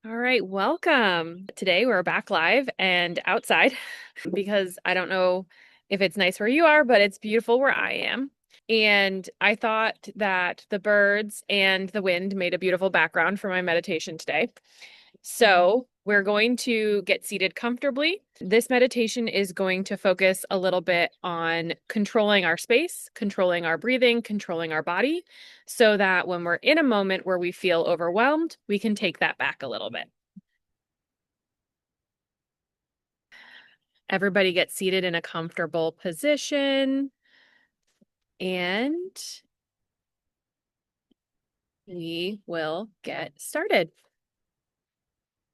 All right, welcome. Today we're back live and outside because I don't know if it's nice where you are, but it's beautiful where I am. And I thought that the birds and the wind made a beautiful background for my meditation today. So we're going to get seated comfortably. This meditation is going to focus a little bit on controlling our space, controlling our breathing, controlling our body, so that when we're in a moment where we feel overwhelmed, we can take that back a little bit. Everybody gets seated in a comfortable position, and we will get started.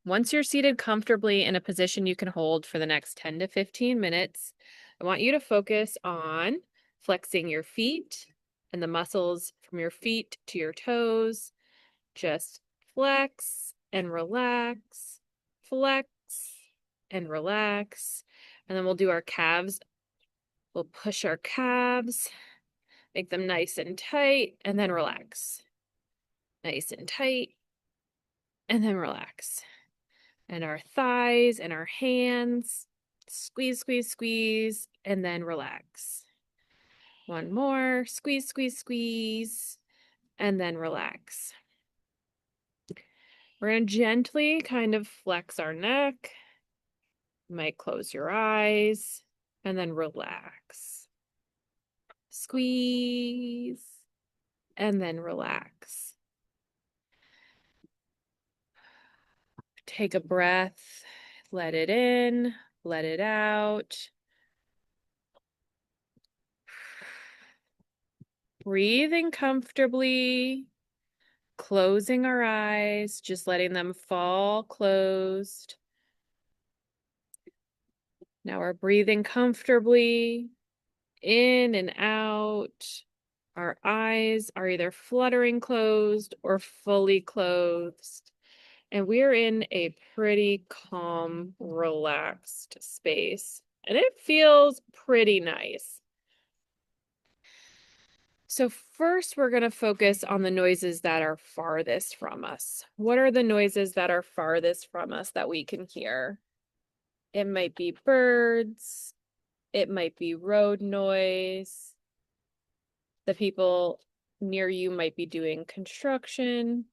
Once you're seated comfortably in a position you can hold for the next 10 to 15 minutes, I want you to focus on flexing your feet and the muscles from your feet to your toes. Just flex and relax, flex and relax. And then we'll do our calves. We'll push our calves, make them nice and tight, and then relax. Nice and tight, and then relax. And our thighs and our hands, squeeze, squeeze, squeeze, and then relax. One more, squeeze, squeeze, squeeze, and then relax. We're going to gently kind of flex our neck. You might close your eyes and then relax. Squeeze and then relax. Take a breath, let it in, let it out. Breathing comfortably, closing our eyes, just letting them fall closed. Now we're breathing comfortably in and out. Our eyes are either fluttering closed or fully closed. And we're in a pretty calm, relaxed space. And it feels pretty nice. So first, we're going to focus on the noises that are farthest from us. What are the noises that are farthest from us that we can hear? It might be birds. It might be road noise. The people near you might be doing construction.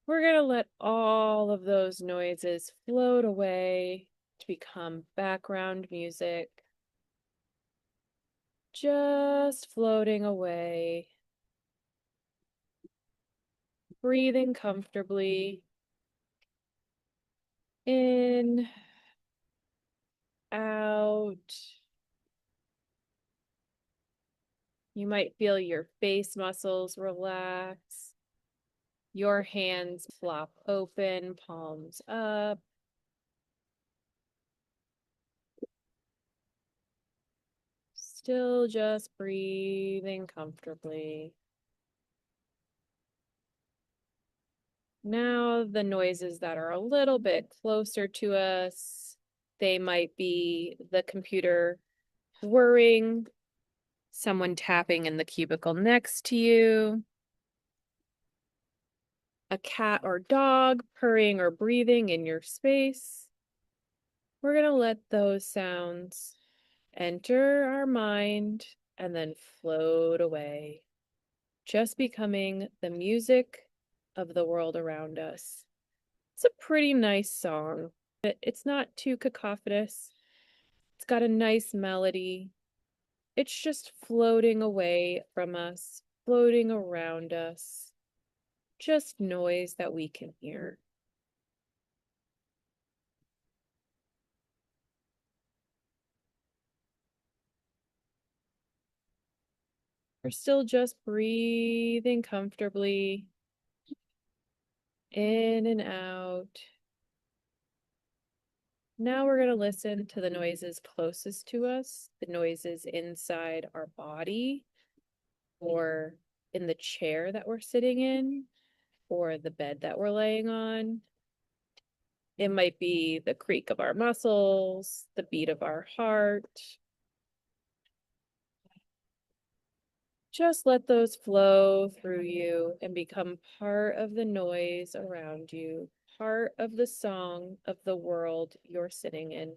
We're going to let all of those noises float away to become background music. Just floating away. Breathing comfortably. In, out. You might feel your face muscles relax. Your hands flop open, palms up. Still just breathing comfortably. Now the noises that are a little bit closer to us, they might be the computer whirring, someone tapping in the cubicle next to you, a cat or dog purring or breathing in your space. We're going to let those sounds enter our mind and then float away, just becoming the music of the world around us. It's a pretty nice song. It's not too cacophonous. It's got a nice melody. It's just floating away from us, floating around us. Just noise that we can hear. We're still just breathing comfortably in and out. Now we're going to listen to the noises closest to us, the noises inside our body, or in the chair that we're sitting in, or the bed that we're laying on. It might be the creak of our muscles, the beat of our heart. Just let those flow through you and become part of the noise around you, part of the song of the world you're sitting in.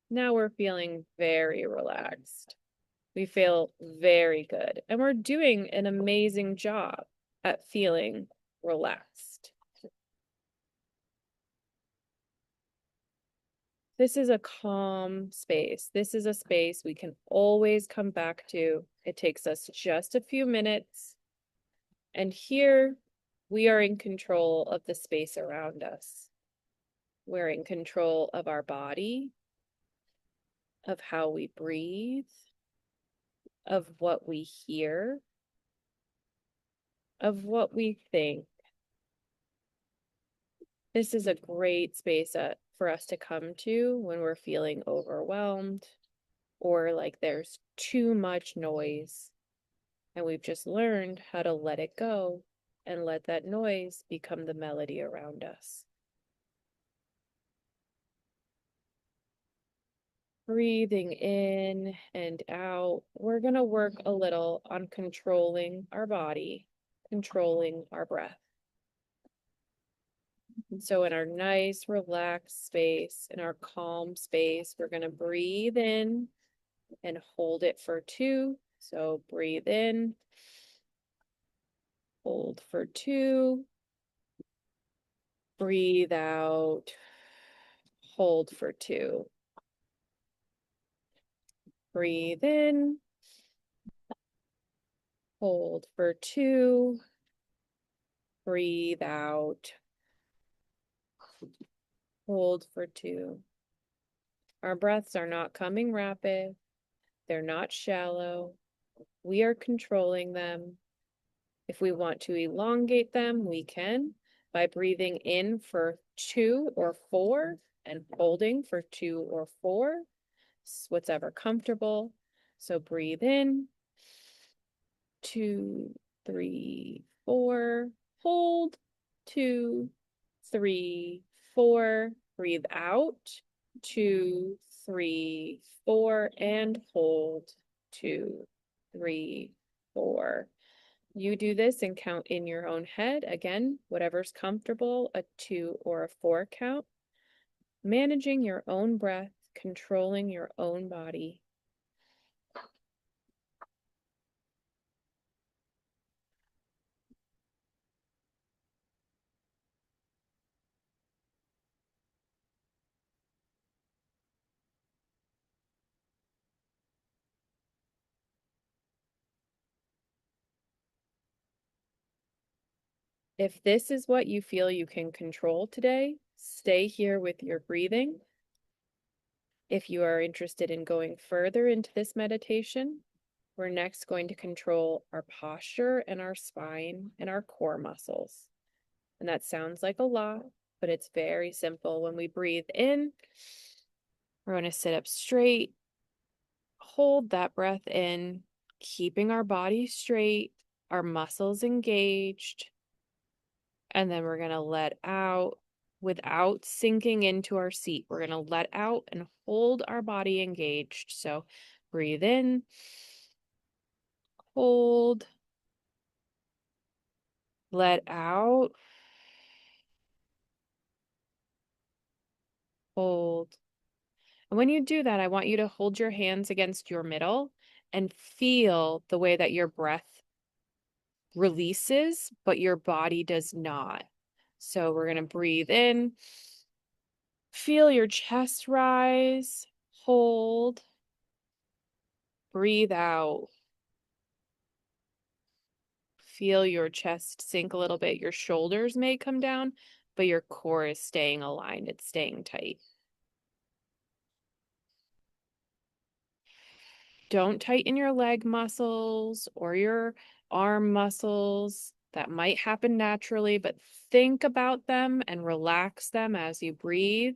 Now we're feeling very relaxed. We feel very good, and we're doing an amazing job at feeling relaxed. This is a calm space. This is a space we can always come back to. It takes us just a few minutes. And here we are in control of the space around us. We're in control of our body, of how we breathe, of what we hear, of what we think. This is a great space for us to come to when we're feeling overwhelmed or like there's too much noise. And we've just learned how to let it go and let that noise become the melody around us. Breathing in and out, we're going to work a little on controlling our body, controlling our breath. And so in our nice, relaxed space, in our calm space, we're going to breathe in and hold it for 2. So breathe in, hold for 2, breathe out, hold for 2. Breathe in, hold for 2, breathe out, hold for 2. Our breaths are not coming rapid, they're not shallow. We are controlling them. If we want to elongate them, we can by breathing in for 2 or 4 and holding for 2 or 4. Whatever comfortable. So breathe in, 2, 3, 4, hold, 2, 3, 4, breathe out, 2, 3, 4, and hold, 2, 3, 4. You do this and count in your own head. Again, whatever's comfortable, a 2 or a 4 count. Managing your own breath, controlling your own body. If this is what you feel you can control today, stay here with your breathing. If you are interested in going further into this meditation, we're next going to control our posture and our spine and our core muscles. And that sounds like a lot, but it's very simple. When we breathe in, we're going to sit up straight, hold that breath in, keeping our body straight, our muscles engaged. And then we're going to let out without sinking into our seat. We're going to let out and hold our body engaged. So breathe in, hold, let out, hold. And when you do that, I want you to hold your hands against your middle and feel the way that your breath releases, but your body does not. So we're going to breathe in, feel your chest rise, hold, breathe out. Feel your chest sink a little bit. Your shoulders may come down, but your core is staying aligned. It's staying tight. Don't tighten your leg muscles or your arm muscles. That might happen naturally, but think about them and relax them as you breathe.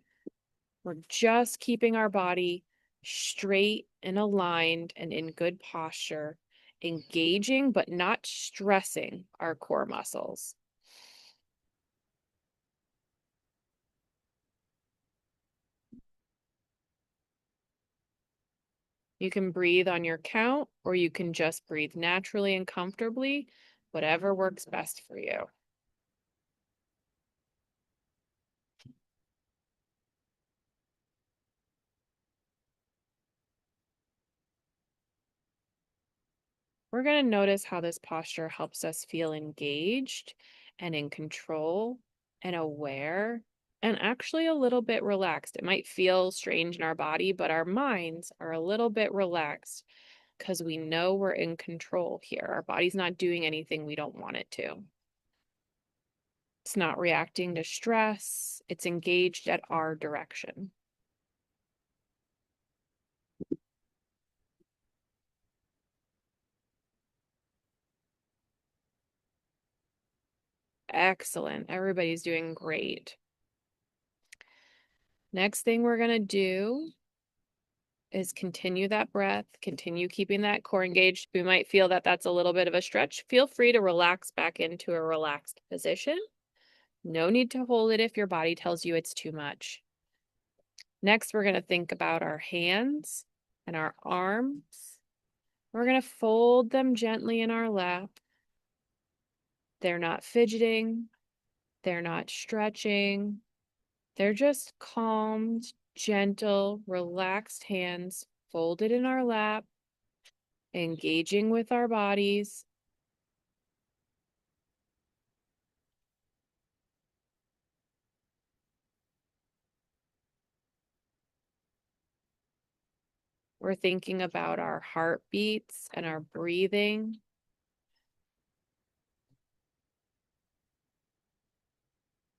We're just keeping our body straight and aligned and in good posture, engaging but not stressing our core muscles. You can breathe on your count, or you can just breathe naturally and comfortably, whatever works best for you. We're going to notice how this posture helps us feel engaged and in control and aware and actually a little bit relaxed. It might feel strange in our body, but our minds are a little bit relaxed because we know we're in control here. Our body's not doing anything we don't want it to. It's not reacting to stress. It's engaged at our direction. Excellent. Everybody's doing great. Next thing we're going to do is continue that breath, continue keeping that core engaged. We might feel that that's a little bit of a stretch. Feel free to relax back into a relaxed position. No need to hold it if your body tells you it's too much. Next, we're going to think about our hands and our arms. We're going to fold them gently in our lap. They're not fidgeting. They're not stretching. They're just calmed, gentle, relaxed hands folded in our lap, engaging with our bodies. We're thinking about our heartbeats and our breathing.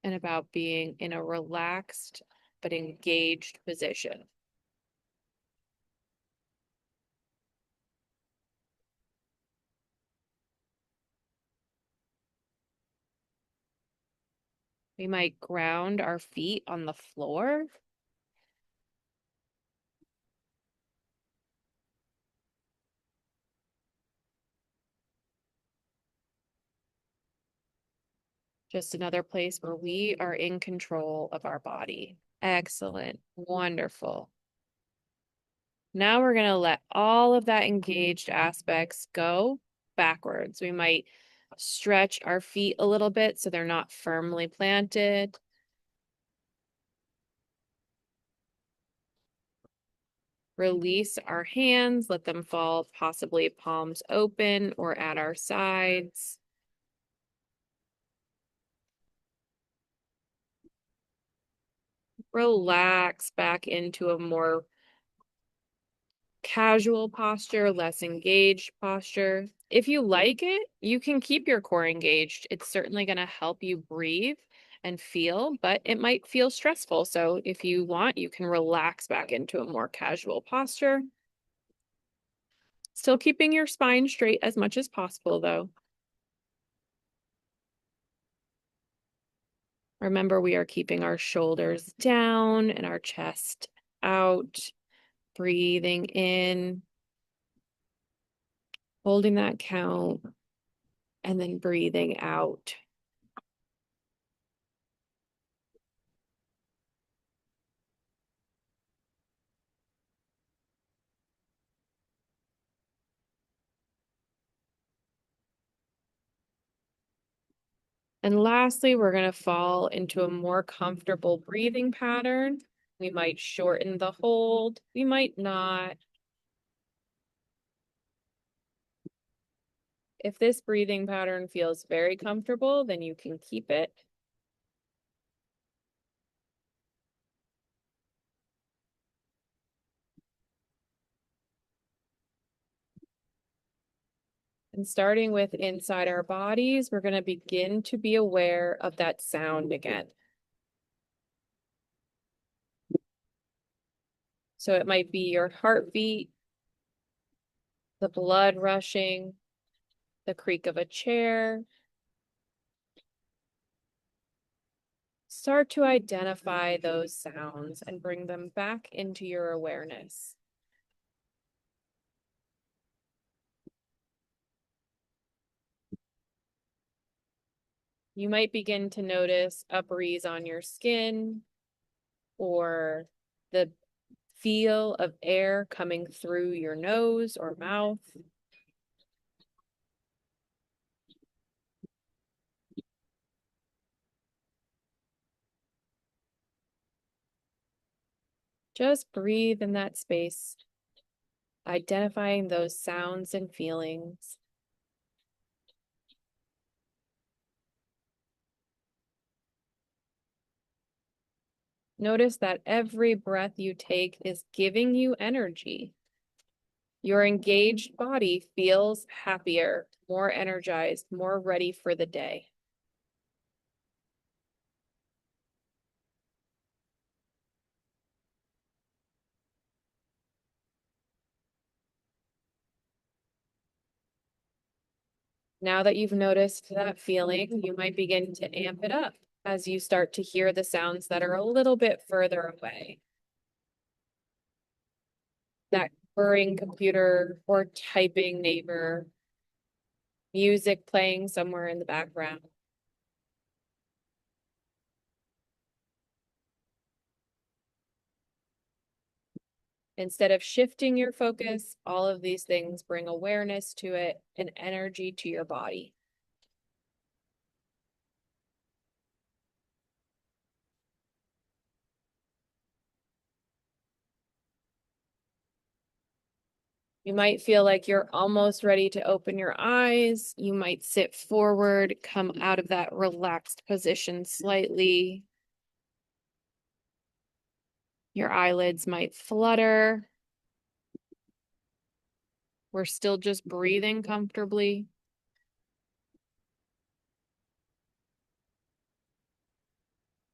And about being in a relaxed but engaged position. We might ground our feet on the floor. Just another place where we are in control of our body. Excellent. Wonderful. Now we're going to let all of that engaged aspects go backwards. We might stretch our feet a little bit so they're not firmly planted. Release our hands, let them fall possibly palms open or at our sides. Relax back into a more casual posture, less engaged posture. If you like it, you can keep your core engaged. It's certainly going to help you breathe and feel, but it might feel stressful. So if you want, you can relax back into a more casual posture. Still keeping your spine straight as much as possible, though. Remember, we are keeping our shoulders down and our chest out, breathing in, holding that count, and then breathing out. And lastly, we're going to fall into a more comfortable breathing pattern. We might shorten the hold. We might not. If this breathing pattern feels very comfortable, then you can keep it. And starting with inside our bodies, we're going to begin to be aware of that sound again. So it might be your heartbeat, the blood rushing, the creak of a chair. Start to identify those sounds and bring them back into your awareness. You might begin to notice a breeze on your skin or the feel of air coming through your nose or mouth. Just breathe in that space, identifying those sounds and feelings. Notice that every breath you take is giving you energy. Your engaged body feels happier, more energized, more ready for the day. Now that you've noticed that feeling, you might begin to amp it up as you start to hear the sounds that are a little bit further away. That purring computer or typing neighbor, music playing somewhere in the background. Instead of shifting your focus, all of these things bring awareness to it and energy to your body. You might feel like you're almost ready to open your eyes. You might sit forward, come out of that relaxed position slightly. Your eyelids might flutter. We're still just breathing comfortably.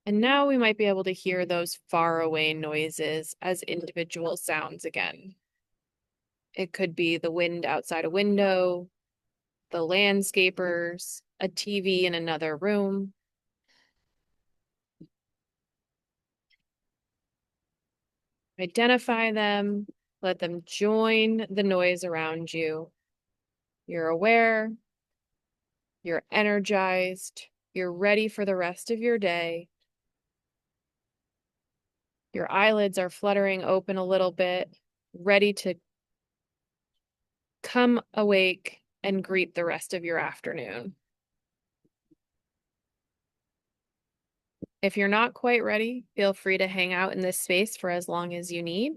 And now we might be able to hear those far away noises as individual sounds again. It could be the wind outside a window, the landscapers, a TV in another room. Identify them, let them join the noise around you. You're aware, you're energized, you're ready for the rest of your day. Your eyelids are fluttering open a little bit, ready to come awake and greet the rest of your afternoon. If you're not quite ready, feel free to hang out in this space for as long as you need.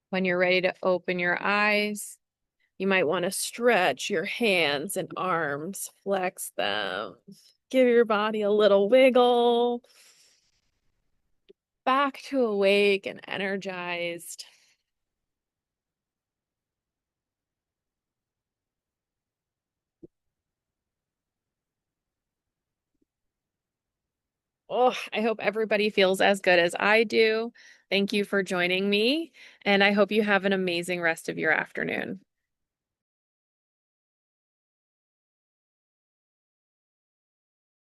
When you're ready to open your eyes, you might want to stretch your hands and arms, flex them, give your body a little wiggle. Back to awake and energized. Oh, I hope everybody feels as good as I do. Thank you for joining me, and I hope you have an amazing rest of your afternoon.